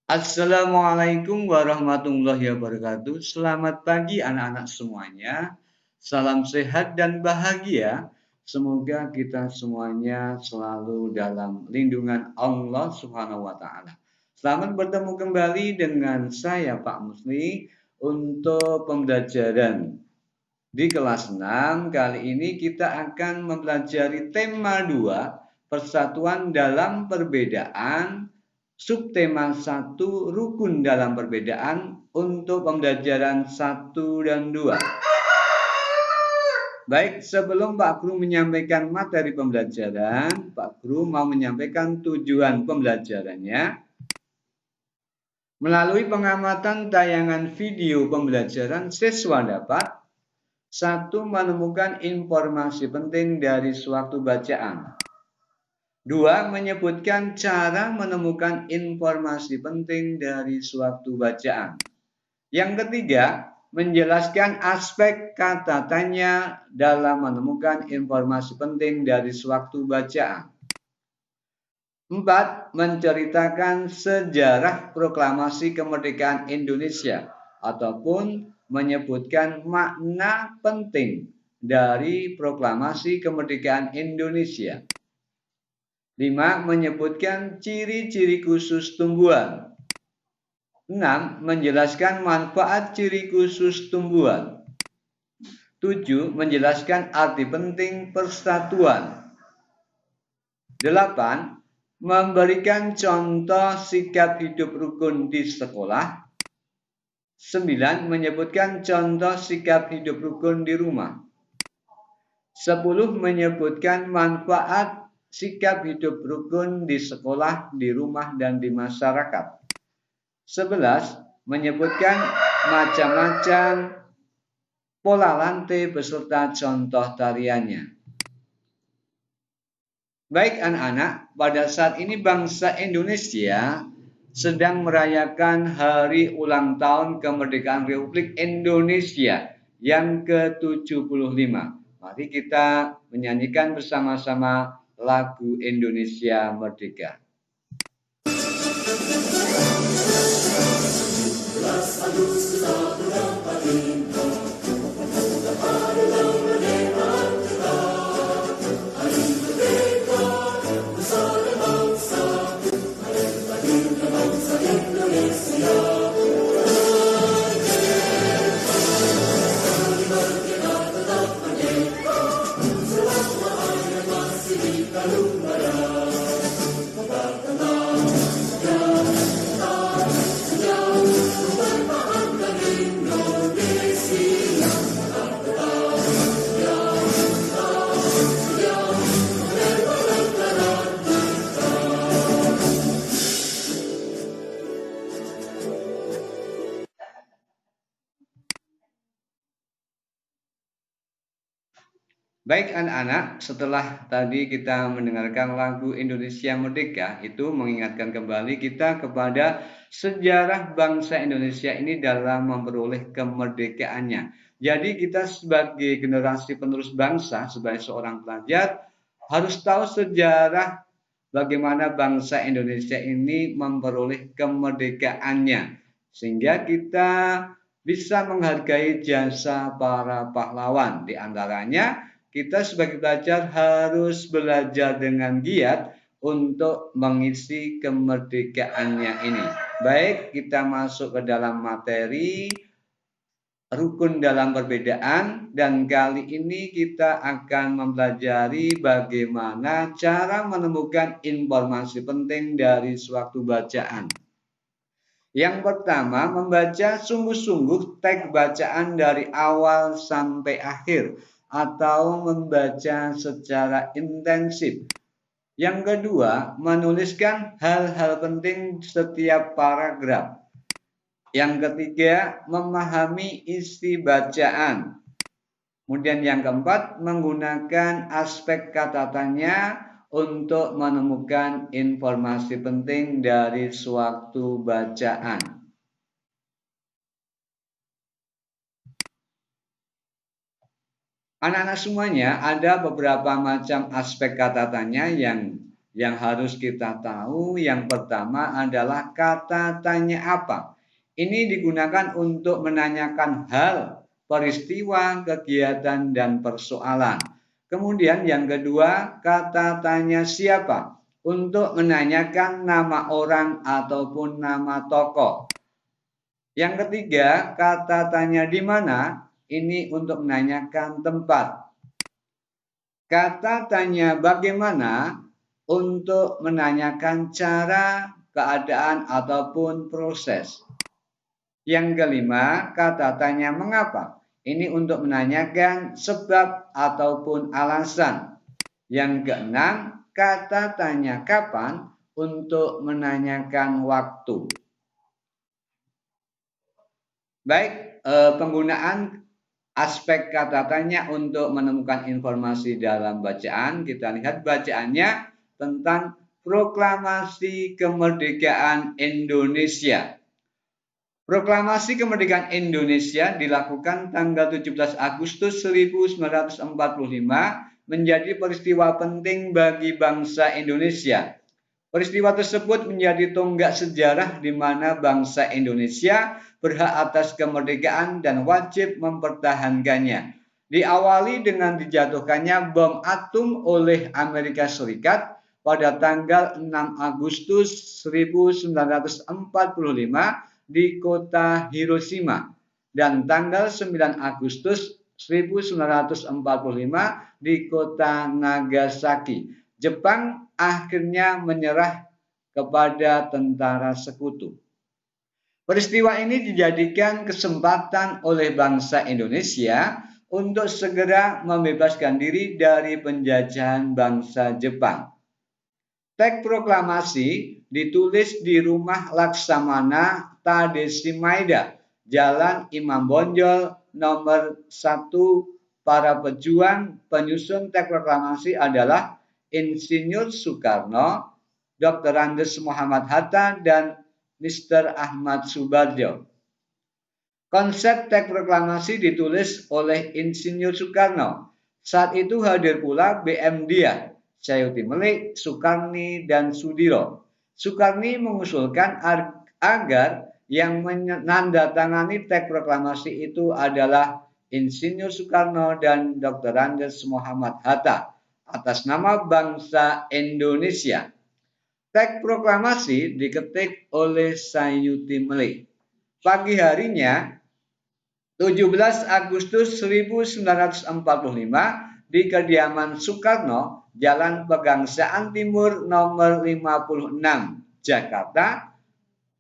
Assalamualaikum warahmatullahi wabarakatuh. Selamat pagi anak-anak semuanya. Salam sehat dan bahagia. Semoga kita semuanya selalu dalam lindungan Allah Subhanahu wa taala. Selamat bertemu kembali dengan saya Pak Musli untuk pembelajaran di kelas 6. Kali ini kita akan mempelajari tema 2, persatuan dalam perbedaan. Subtema 1, rukun dalam perbedaan, untuk pembelajaran 1 dan 2. Baik, sebelum Pak Guru menyampaikan materi pembelajaran, Pak Guru mau menyampaikan tujuan pembelajarannya. Melalui pengamatan tayangan video pembelajaran, siswa dapat: 1. Menemukan informasi penting dari suatu bacaan. 2. Menyebutkan cara menemukan informasi penting dari suatu bacaan. Yang ketiga, menjelaskan aspek kata tanya dalam menemukan informasi penting dari suatu bacaan. 4. Menceritakan sejarah proklamasi kemerdekaan Indonesia ataupun menyebutkan makna penting dari proklamasi kemerdekaan Indonesia. 5. Menyebutkan ciri-ciri khusus tumbuhan. 6. Menjelaskan manfaat ciri khusus tumbuhan. 7. Menjelaskan arti penting persatuan. 8. Memberikan contoh sikap hidup rukun di sekolah. 9. Menyebutkan contoh sikap hidup rukun di rumah. 10. Menyebutkan manfaat sikap hidup rukun di sekolah, di rumah, dan di masyarakat. 11. Menyebutkan macam-macam pola lantai beserta contoh tariannya. Baik anak-anak, pada saat ini bangsa Indonesia sedang merayakan hari ulang tahun kemerdekaan Republik Indonesia yang ke-75. Mari kita menyanyikan bersama-sama lagu Indonesia Merdeka. Baik anak-anak, setelah tadi kita mendengarkan lagu Indonesia Merdeka, itu mengingatkan kembali kita kepada sejarah bangsa Indonesia ini dalam memperoleh kemerdekaannya. Jadi kita sebagai generasi penerus bangsa, sebagai seorang pelajar, harus tahu sejarah bagaimana bangsa Indonesia ini memperoleh kemerdekaannya. Sehingga kita bisa menghargai jasa para pahlawan. Di antaranya, kita sebagai pelajar harus belajar dengan giat untuk mengisi kemerdekaannya ini. Baik, kita masuk ke dalam materi rukun dalam perbedaan, dan kali ini kita akan mempelajari bagaimana cara menemukan informasi penting dari suatu bacaan. Yang pertama, membaca sungguh-sungguh teks bacaan dari awal sampai akhir, atau membaca secara intensif. Yang kedua, menuliskan hal-hal penting setiap paragraf. Yang ketiga, memahami isi bacaan. Kemudian yang keempat, menggunakan aspek kata tanya untuk menemukan informasi penting dari suatu bacaan. Anak-anak semuanya, ada beberapa macam aspek kata tanya yang Yang harus kita tahu yang pertama adalah kata tanya apa. Ini digunakan untuk menanyakan hal, peristiwa, kegiatan, dan persoalan. Kemudian yang kedua, kata tanya siapa untuk menanyakan nama orang ataupun nama tokoh. Yang ketiga, kata tanya di mana ini untuk menanyakan tempat. Kata tanya bagaimana untuk menanyakan cara, keadaan, ataupun proses. Yang kelima, kata tanya mengapa. Ini untuk menanyakan sebab ataupun alasan. Yang keenam, kata tanya kapan untuk menanyakan waktu. Baik, penggunaan aspek kata tanya untuk menemukan informasi dalam bacaan. Kita lihat bacaannya tentang Proklamasi Kemerdekaan Indonesia. Proklamasi Kemerdekaan Indonesia dilakukan tanggal 17 Agustus 1945 menjadi peristiwa penting bagi bangsa Indonesia. Peristiwa tersebut menjadi tonggak sejarah di mana bangsa Indonesia berhak atas kemerdekaan dan wajib mempertahankannya. Diawali dengan dijatuhkannya bom atom oleh Amerika Serikat pada tanggal 6 Agustus 1945 di kota Hiroshima dan tanggal 9 Agustus 1945 di kota Nagasaki. Jepang akhirnya menyerah kepada tentara sekutu. Peristiwa ini dijadikan kesempatan oleh bangsa Indonesia untuk segera membebaskan diri dari penjajahan bangsa Jepang. Teks proklamasi ditulis di rumah Laksamana Tadesimaida, Jalan Imam Bonjol nomor 1. Para pejuang penyusun teks proklamasi adalah Insinyur Soekarno, Dr. Andes Muhammad Hatta, dan Mr. Ahmad Subarjo. Konsep teks proklamasi ditulis oleh Insinyur Soekarno. Saat itu hadir pula BM Dia, Sayuti Melik, Sukarni, dan Sudiro. Sukarni mengusulkan agar yang menandatangani teks proklamasi itu adalah Insinyur Soekarno dan Dr. Andes Muhammad Hatta atas nama bangsa Indonesia. Teks proklamasi diketik oleh Sayuti Melik. Pagi harinya 17 Agustus 1945 di kediaman Soekarno, Jalan Pegangsaan Timur nomor 56, Jakarta,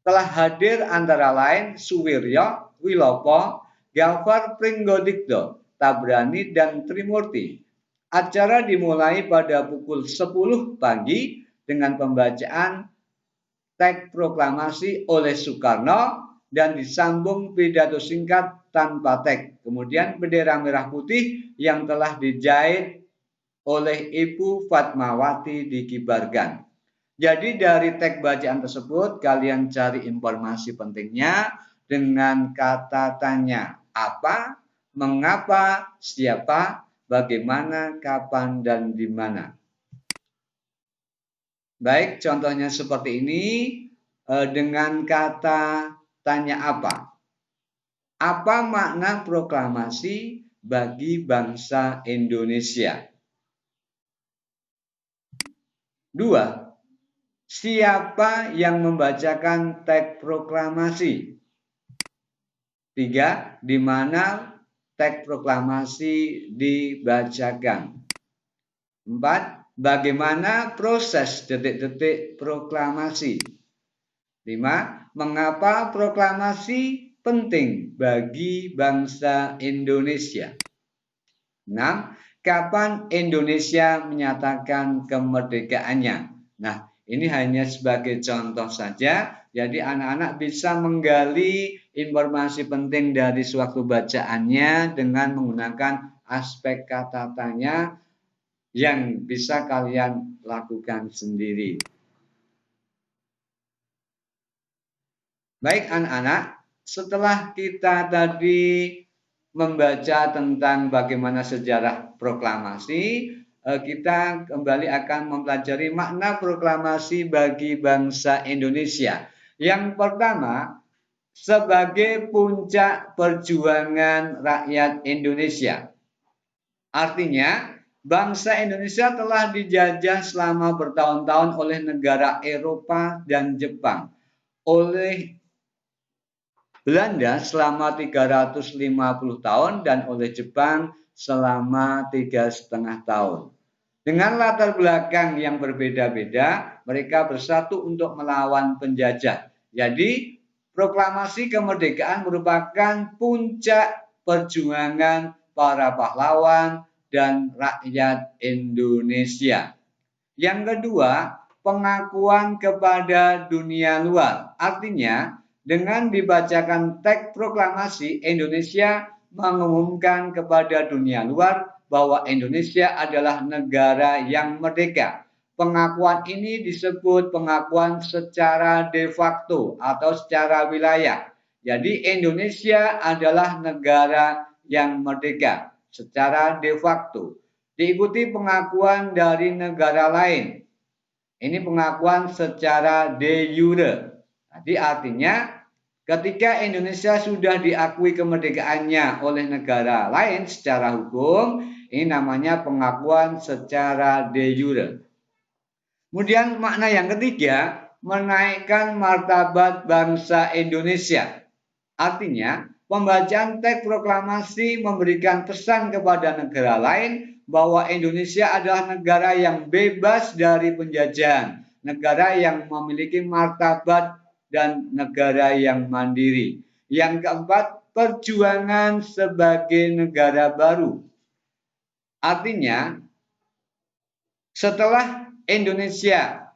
telah hadir antara lain Suwiryo, Wilopo, Gafar Pringgodikdo, Tabrani, dan Trimurti. Acara dimulai pada pukul 10 pagi dengan pembacaan teks proklamasi oleh Soekarno dan disambung pidato singkat tanpa teks. Kemudian bendera merah putih yang telah dijahit oleh Ibu Fatmawati dikibarkan. Jadi dari teks bacaan tersebut kalian cari informasi pentingnya dengan kata tanya apa, mengapa, siapa, bagaimana, kapan, dan di mana. Baik, contohnya seperti ini dengan kata tanya apa. Apa makna proklamasi bagi bangsa Indonesia? 2. Siapa yang membacakan teks proklamasi? 3. Di mana teks proklamasi dibacakan? 4. Bagaimana proses detik-detik proklamasi? 5. Mengapa proklamasi penting bagi bangsa Indonesia? 6. Kapan Indonesia menyatakan kemerdekaannya? Nah, ini hanya sebagai contoh saja. Jadi anak-anak bisa menggali informasi penting dari suatu bacaannya dengan menggunakan aspek kata tanya yang bisa kalian lakukan sendiri. Baik anak-anak, setelah kita tadi membaca tentang bagaimana sejarah proklamasi, kita kembali akan mempelajari makna proklamasi bagi bangsa Indonesia. Yang pertama, sebagai puncak perjuangan rakyat Indonesia. Artinya, bangsa Indonesia telah dijajah selama bertahun-tahun oleh negara Eropa dan Jepang, oleh Belanda selama 350 tahun dan oleh Jepang selama 3,5 tahun. Dengan latar belakang yang berbeda-beda, mereka bersatu untuk melawan penjajah. Jadi, proklamasi kemerdekaan merupakan puncak perjuangan para pahlawan dan rakyat Indonesia. Yang kedua, pengakuan kepada dunia luar. Artinya, dengan dibacakan teks proklamasi, Indonesia mengumumkan kepada dunia luar bahwa Indonesia adalah negara yang merdeka. Pengakuan ini disebut pengakuan secara de facto atau secara wilayah. Jadi Indonesia adalah negara yang merdeka secara de facto. Diikuti pengakuan dari negara lain. Ini pengakuan secara de jure. Jadi artinya ketika Indonesia sudah diakui kemerdekaannya oleh negara lain secara hukum, ini namanya pengakuan secara de jure. Kemudian makna yang ketiga, menaikkan martabat bangsa Indonesia. Artinya, pembacaan teks proklamasi memberikan pesan kepada negara lain bahwa Indonesia adalah negara yang bebas dari penjajahan, negara yang memiliki martabat dan negara yang mandiri. Yang keempat, perjuangan sebagai negara baru. Artinya, setelah Indonesia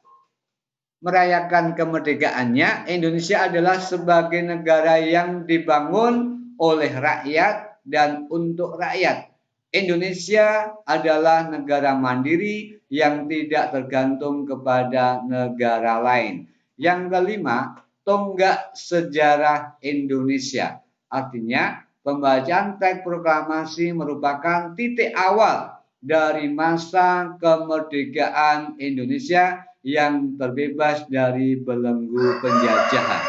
merayakan kemerdekaannya, Indonesia adalah sebagai negara yang dibangun oleh rakyat dan untuk rakyat. Indonesia adalah negara mandiri yang tidak tergantung kepada negara lain. Yang kelima, tonggak sejarah Indonesia. Artinya, pembacaan teks proklamasi merupakan titik awal dari masa kemerdekaan Indonesia yang terbebas dari belenggu penjajahan.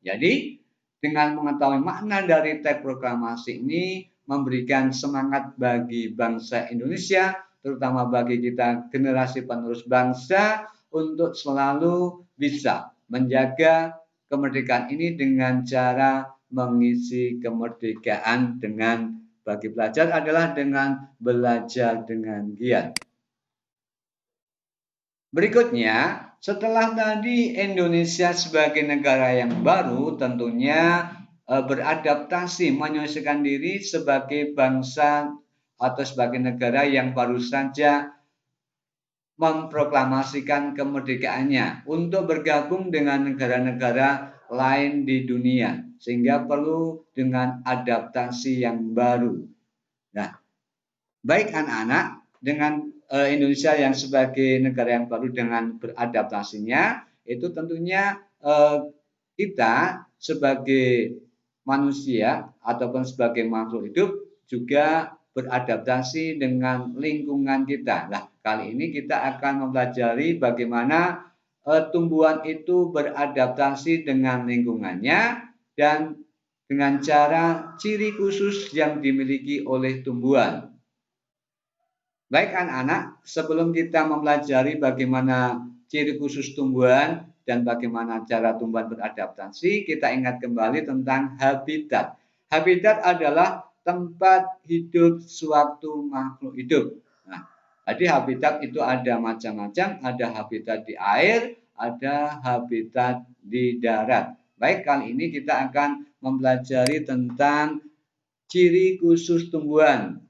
Jadi, dengan mengetahui makna dari teks proklamasi ini memberikan semangat bagi bangsa Indonesia, terutama bagi kita generasi penerus bangsa untuk selalu bisa menjaga kemerdekaan ini dengan cara mengisi kemerdekaan dengan bagi pelajar adalah dengan belajar dengan giat. Berikutnya, setelah tadi Indonesia sebagai negara yang baru tentunya beradaptasi menyesuaikan diri sebagai bangsa atau sebagai negara yang baru saja memproklamasikan kemerdekaannya untuk bergabung dengan negara-negara lain di dunia sehingga perlu dengan adaptasi yang baru. Nah, baik anak-anak, dengan Indonesia yang sebagai negara yang baru dengan beradaptasinya, itu tentunya kita sebagai manusia ataupun sebagai makhluk hidup juga beradaptasi dengan lingkungan kita. Nah, kali ini kita akan mempelajari bagaimana tumbuhan itu beradaptasi dengan lingkungannya dan dengan cara ciri khusus yang dimiliki oleh tumbuhan. Baik anak-anak, sebelum kita mempelajari bagaimana ciri khusus tumbuhan dan bagaimana cara tumbuhan beradaptasi, kita ingat kembali tentang habitat. Habitat adalah tempat hidup suatu makhluk hidup. Nah, jadi habitat itu ada macam-macam, ada habitat di air, ada habitat di darat. Baik, kali ini kita akan mempelajari tentang ciri khusus tumbuhan.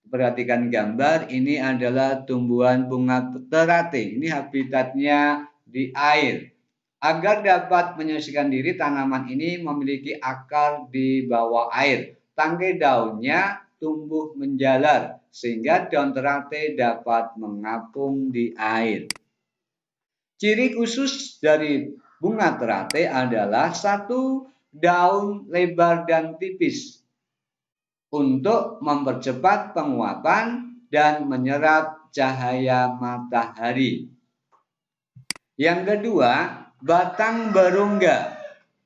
Perhatikan gambar, ini adalah tumbuhan bunga teratai. Ini habitatnya di air. Agar dapat menyesuaikan diri, tanaman ini memiliki akar di bawah air. Tangkai daunnya tumbuh menjalar, sehingga daun teratai dapat mengapung di air. Ciri khusus dari bunga teratai adalah satu, daun lebar dan tipis untuk mempercepat penguapan dan menyerap cahaya matahari. Yang kedua, batang berungga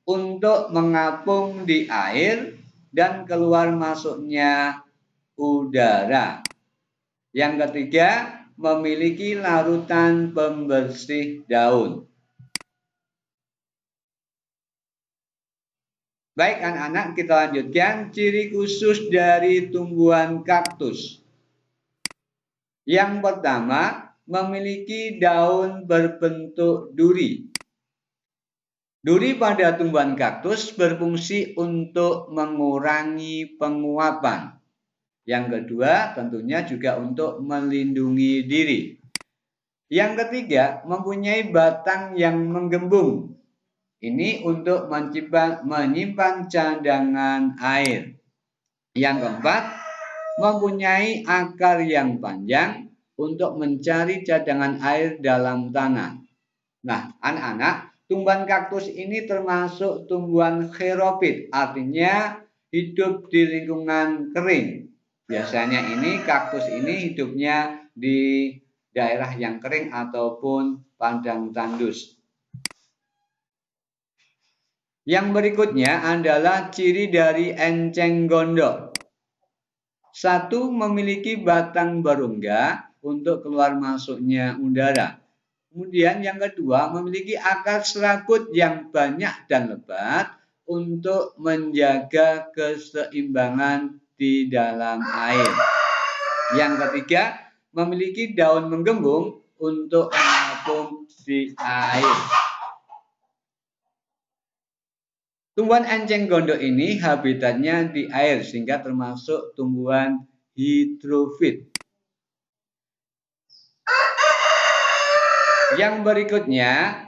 untuk mengapung di air dan keluar masuknya udara. Yang ketiga, memiliki larutan pembersih daun. Baik anak-anak, kita lanjutkan ciri khusus dari tumbuhan kaktus. Yang pertama, memiliki daun berbentuk duri. Duri pada tumbuhan kaktus berfungsi untuk mengurangi penguapan. Yang kedua, tentunya juga untuk melindungi diri. Yang ketiga, mempunyai batang yang menggembung. Ini untuk menyimpan cadangan air. Yang keempat, mempunyai akar yang panjang untuk mencari cadangan air dalam tanah. Nah, anak-anak, tumbuhan kaktus ini termasuk tumbuhan xeropit, artinya hidup di lingkungan kering. Biasanya kaktus ini hidupnya di daerah yang kering ataupun padang tandus. Yang berikutnya adalah ciri dari enceng gondok. Satu, memiliki batang berungga untuk keluar masuknya udara. Kemudian yang kedua, memiliki akar serabut yang banyak dan lebat untuk menjaga keseimbangan di dalam air. Yang ketiga, memiliki daun menggembung untuk mengapung di air. Tumbuhan enceng gondok ini habitatnya di air sehingga termasuk tumbuhan hidrofit. Yang berikutnya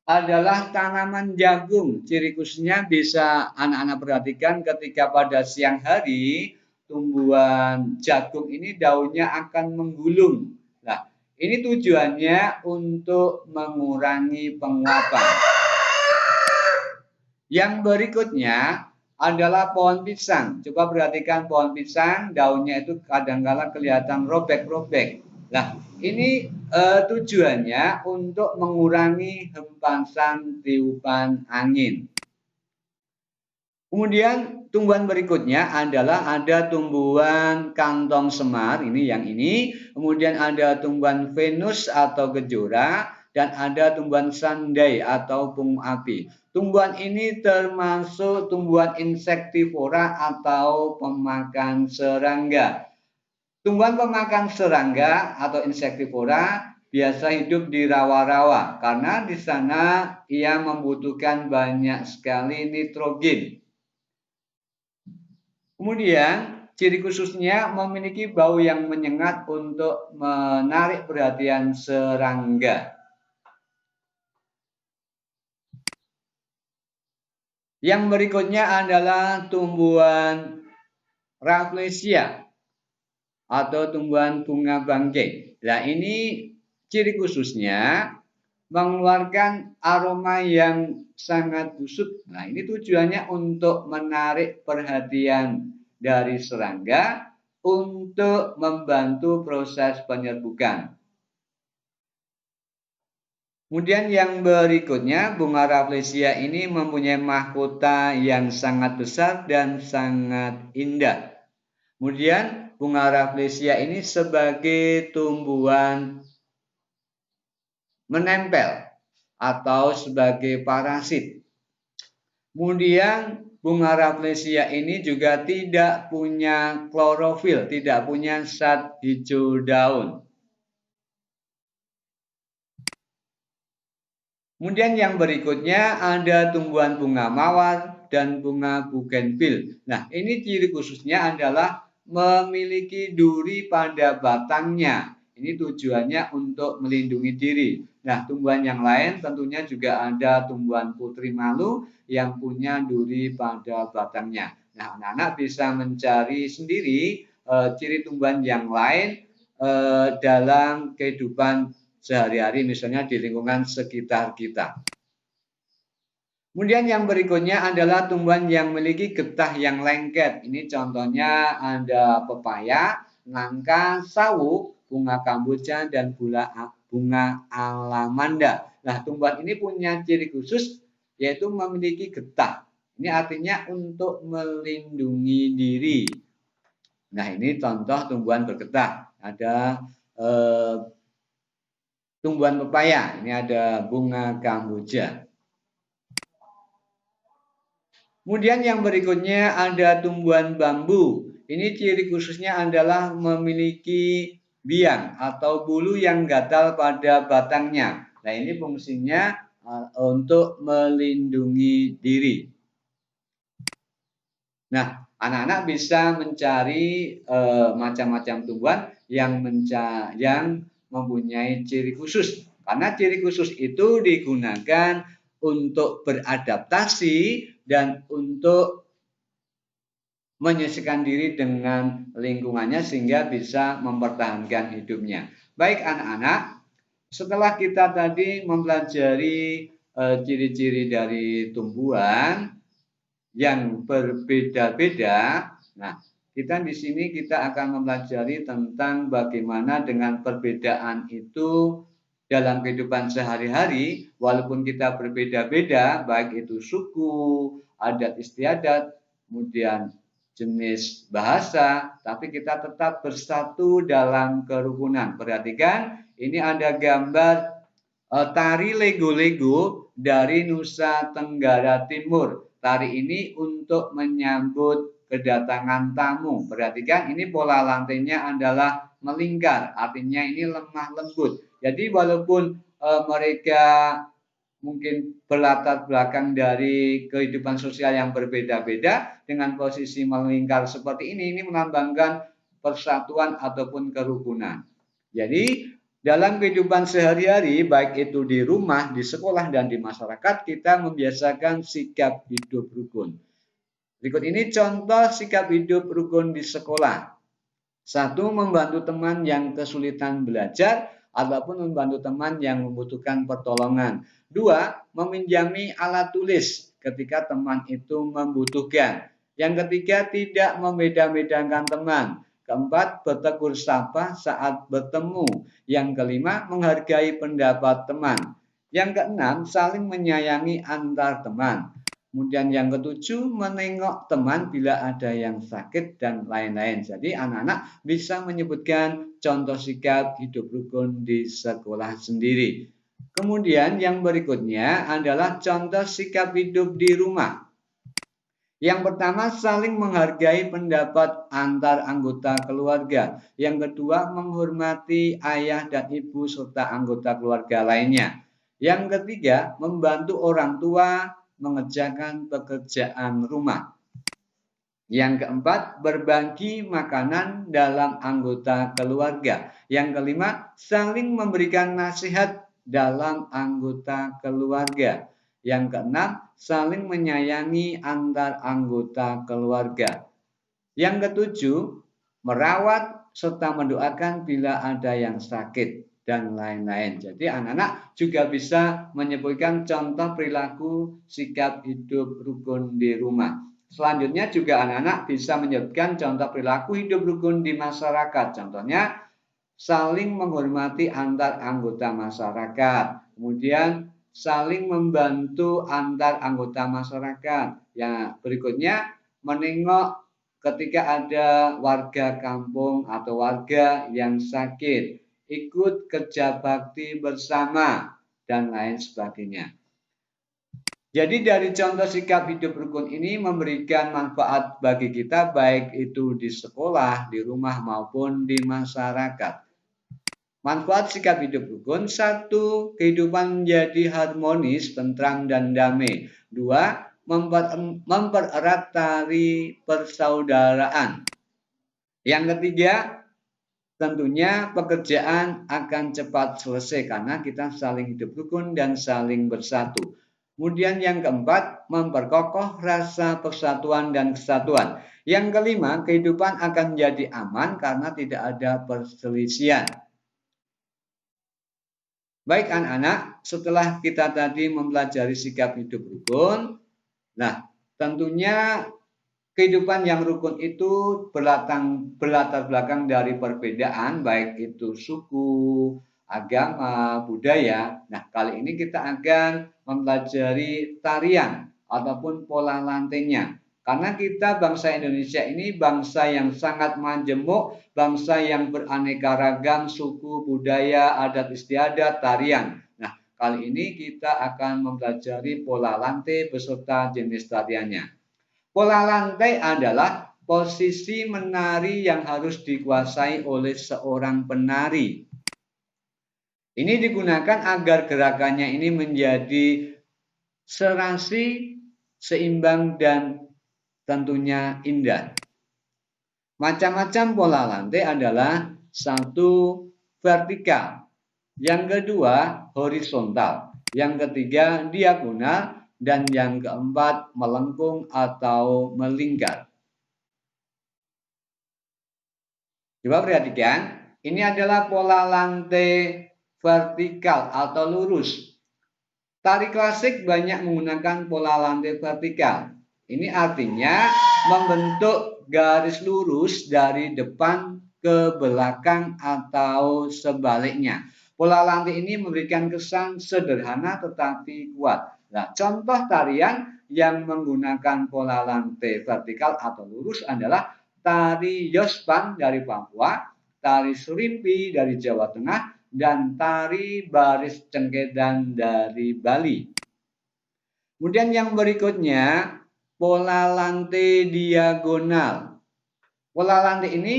adalah tanaman jagung. Ciri khususnya bisa anak-anak perhatikan ketika pada siang hari tumbuhan jagung ini daunnya akan menggulung. Nah, ini tujuannya untuk mengurangi penguapan. Yang berikutnya adalah pohon pisang. Coba perhatikan pohon pisang, daunnya itu kadang-kala kelihatan robek-robek. Nah, ini tujuannya untuk mengurangi hempasan tiupan angin. Kemudian tumbuhan berikutnya adalah ada tumbuhan kantong semar, ini yang ini. Kemudian ada tumbuhan venus atau kejora dan ada tumbuhan sandai atau bunga api. Tumbuhan ini termasuk tumbuhan insektivora atau pemakan serangga. Tumbuhan pemakan serangga atau insektivora biasa hidup di rawa-rawa karena di sana ia membutuhkan banyak sekali nitrogen. Kemudian ciri khususnya memiliki bau yang menyengat untuk menarik perhatian serangga. Yang berikutnya adalah tumbuhan Rafflesia atau tumbuhan bunga bangkai. Nah, ini ciri khususnya mengeluarkan aroma yang sangat busuk. Nah, ini tujuannya untuk menarik perhatian dari serangga untuk membantu proses penyerbukan. Kemudian yang berikutnya, bunga Rafflesia ini mempunyai mahkota yang sangat besar dan sangat indah. Kemudian bunga Rafflesia ini sebagai tumbuhan menempel atau sebagai parasit. Kemudian bunga Rafflesia ini juga tidak punya klorofil, tidak punya zat hijau daun. Kemudian yang berikutnya ada tumbuhan bunga mawar dan bunga bougainville. Nah, ini ciri khususnya adalah memiliki duri pada batangnya. Ini tujuannya untuk melindungi diri. Nah, tumbuhan yang lain tentunya juga ada tumbuhan putri malu yang punya duri pada batangnya. Nah, anak-anak bisa mencari sendiri ciri tumbuhan yang lain dalam kehidupan sehari-hari, misalnya di lingkungan sekitar kita. Kemudian yang berikutnya adalah tumbuhan yang memiliki getah yang lengket. Ini contohnya ada pepaya nangka, sawo, bunga kamboja, dan bunga alamanda. Nah, tumbuhan ini punya ciri khusus yaitu memiliki getah. Ini artinya untuk melindungi diri. Nah, ini contoh tumbuhan bergetah. Ada tumbuhan pepaya. Ini ada bunga kamboja. Kemudian yang berikutnya ada tumbuhan bambu. Ini ciri khususnya adalah memiliki biang atau bulu yang gatal pada batangnya. Nah, ini fungsinya untuk melindungi diri. Nah, anak-anak bisa mencari macam-macam tumbuhan yang mempunyai ciri khusus. Karena ciri khusus itu digunakan untuk beradaptasi dan untuk menyesuaikan diri dengan lingkungannya sehingga bisa mempertahankan hidupnya. Baik anak-anak, setelah kita tadi mempelajari ciri-ciri dari tumbuhan yang berbeda-beda, nah kita di sini kita akan mempelajari tentang bagaimana dengan perbedaan itu dalam kehidupan sehari-hari, walaupun kita berbeda-beda, baik itu suku, adat istiadat, kemudian jenis bahasa, tapi kita tetap bersatu dalam kerukunan. Perhatikan, ini ada gambar tari lego-lego dari Nusa Tenggara Timur. Tari ini untuk menyambut kedatangan tamu. Perhatikan, ini pola lantainya adalah melingkar, artinya ini lemah lembut. Jadi walaupun mereka mungkin berlatar belakang dari kehidupan sosial yang berbeda-beda, dengan posisi melingkar seperti ini melambangkan persatuan ataupun kerukunan. Jadi dalam kehidupan sehari-hari, baik itu di rumah, di sekolah, dan di masyarakat, kita membiasakan sikap hidup rukun. Berikut ini contoh sikap hidup rukun di sekolah. Satu, membantu teman yang kesulitan belajar ataupun membantu teman yang membutuhkan pertolongan. Dua, meminjami alat tulis ketika teman itu membutuhkan. Yang ketiga, tidak membeda-bedakan teman. Keempat, bertegur sapa saat bertemu. Yang kelima, menghargai pendapat teman. Yang keenam, saling menyayangi antar teman. Kemudian yang ketujuh, menengok teman bila ada yang sakit dan lain-lain. Jadi anak-anak bisa menyebutkan contoh sikap hidup rukun di sekolah sendiri. Kemudian yang berikutnya adalah contoh sikap hidup di rumah. Yang pertama, saling menghargai pendapat antar anggota keluarga. Yang kedua, menghormati ayah dan ibu serta anggota keluarga lainnya. Yang ketiga, membantu orang tua mengerjakan pekerjaan rumah. Yang keempat, berbagi makanan dalam anggota keluarga. Yang kelima, saling memberikan nasihat dalam anggota keluarga. Yang keenam, saling menyayangi antar anggota keluarga. Yang ketujuh, merawat serta mendoakan bila ada yang sakit dan lain-lain. Jadi anak-anak juga bisa menyebutkan contoh perilaku sikap hidup rukun di rumah. Selanjutnya juga anak-anak bisa menyebutkan contoh perilaku hidup rukun di masyarakat. Contohnya saling menghormati antar anggota masyarakat. Kemudian saling membantu antar anggota masyarakat. Yang berikutnya menengok ketika ada warga kampung atau warga yang sakit, ikut kerja bakti bersama, dan lain sebagainya. Jadi dari contoh sikap hidup rukun ini memberikan manfaat bagi kita baik itu di sekolah, di rumah maupun di masyarakat. Manfaat sikap hidup rukun: satu, kehidupan menjadi harmonis, tentram, dan damai. Dua, mempererat tali persaudaraan. Yang ketiga, tentunya pekerjaan akan cepat selesai karena kita saling hidup rukun dan saling bersatu. Kemudian yang keempat, memperkokoh rasa persatuan dan kesatuan. Yang kelima, kehidupan akan menjadi aman karena tidak ada perselisihan. Baik anak-anak, setelah kita tadi mempelajari sikap hidup rukun, nah tentunya kehidupan yang rukun itu berlatar belakang dari perbedaan, baik itu suku, agama, budaya. Nah, kali ini kita akan mempelajari tarian ataupun pola lantainya. Karena kita bangsa Indonesia ini bangsa yang sangat majemuk, bangsa yang beraneka ragam suku, budaya, adat istiadat, tarian. Nah, kali ini kita akan mempelajari pola lantai beserta jenis tariannya. Pola lantai adalah posisi menari yang harus dikuasai oleh seorang penari. Ini digunakan agar gerakannya ini menjadi serasi, seimbang, dan tentunya indah. Macam-macam pola lantai adalah satu, vertikal, yang kedua horizontal, yang ketiga diagonal, dan yang keempat melengkung atau melingkar. Coba perhatikan, ini adalah pola lantai vertikal atau lurus. Tari klasik banyak menggunakan pola lantai vertikal. Ini artinya membentuk garis lurus dari depan ke belakang atau sebaliknya. Pola lantai ini memberikan kesan sederhana tetapi kuat. Nah, contoh tarian yang menggunakan pola lantai vertikal atau lurus adalah tari Yospan dari Papua, tari Surimpi dari Jawa Tengah, dan tari baris cengkedan dari Bali. Kemudian yang berikutnya, pola lantai diagonal. Pola lantai ini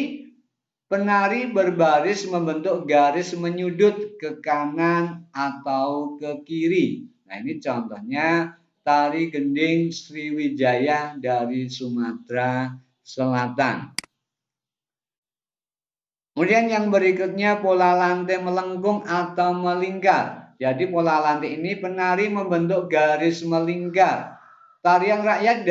penari berbaris membentuk garis menyudut ke kanan atau ke kiri. Nah, ini contohnya tari gending Sriwijaya dari Sumatera Selatan. Kemudian yang berikutnya pola lantai melengkung atau melingkar. Jadi pola lantai ini penari membentuk garis melingkar. Tarian rakyat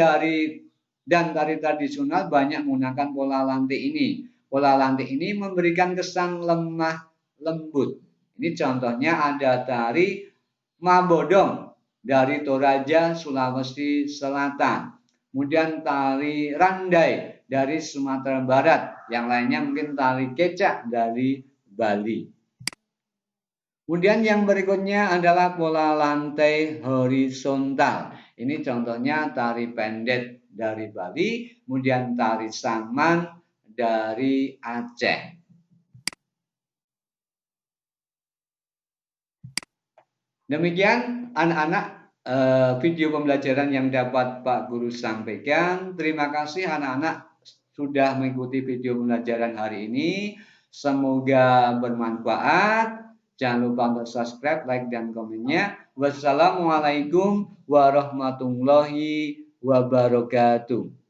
dan tari tradisional banyak menggunakan pola lantai ini. Pola lantai ini memberikan kesan lemah lembut. Ini contohnya ada tari Mabodong dari Toraja, Sulawesi Selatan. Kemudian tari Randai dari Sumatera Barat. Yang lainnya mungkin tari Kecak dari Bali. Kemudian yang berikutnya adalah pola lantai horizontal. Ini contohnya tari Pendet dari Bali, kemudian tari Saman dari Aceh. Demikian anak-anak video pembelajaran yang dapat Pak Guru sampaikan. Terima kasih anak-anak sudah mengikuti video pembelajaran hari ini. Semoga bermanfaat. Jangan lupa untuk subscribe, like, dan komennya. Wassalamualaikum warahmatullahi wabarakatuh.